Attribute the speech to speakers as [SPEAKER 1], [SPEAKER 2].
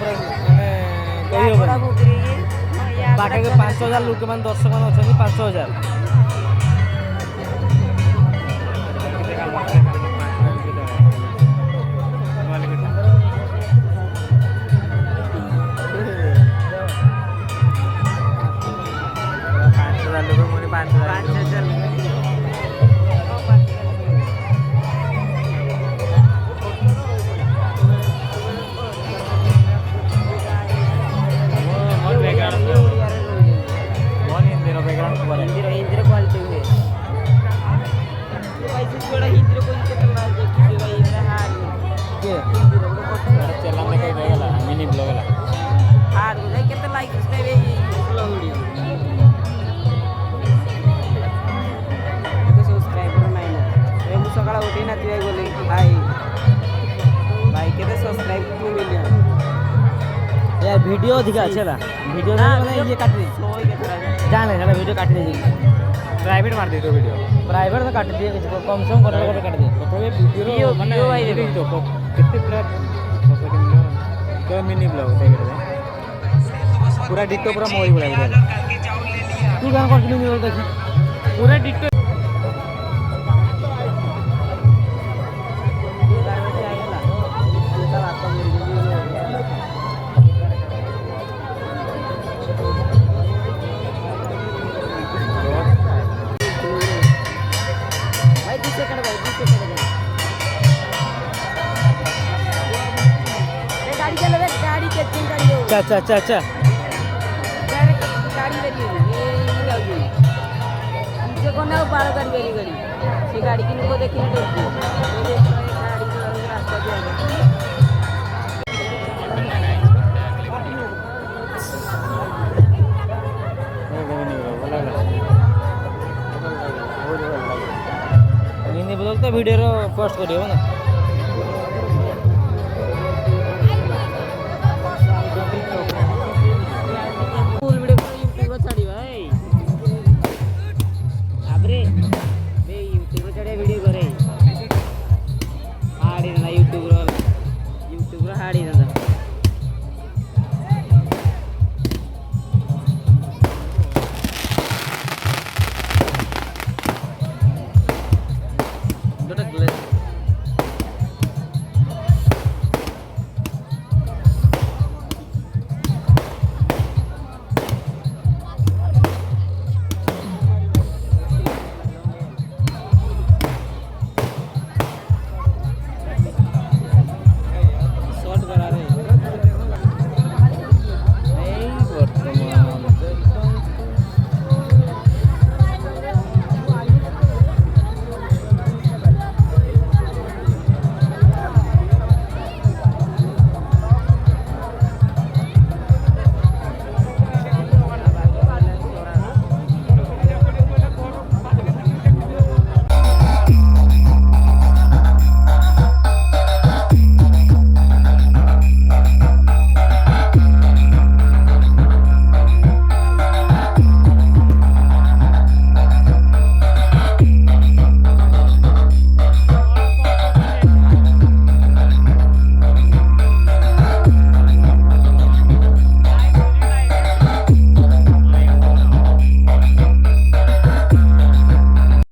[SPEAKER 1] ମାନେ ପାଖାପାଖି 5,000 ଲୋକମାନେ ଦର୍ଶକ ମାନେ ଅଛନ୍ତି 5,000। यार वीडियो अधिका अच्छे ला वीडियो मैंने ये काट दी जान ले साला वीडियो काट दीजिए प्राइवेट मार दे तो वीडियो प्राइवेट तो काट दिए कम से कम कर काट दे तो ये वीडियो माने तो कितने पूरा मिनी ब्लॉग देख रहे पूरा डिट्टो पूरा मोबाइल बुला तू गाना कर मिनी ब्लॉग देखी पूरा डिट्टो अच्छा अच्छा अच्छा
[SPEAKER 2] गाड़ी लगी ये कोना बार गाड़ी वाली गाड़ी से गाड़ी की को देखने तो गाड़ी को रास्ता
[SPEAKER 1] नहीं बोलते वीडियो पोस्ट करियो ना।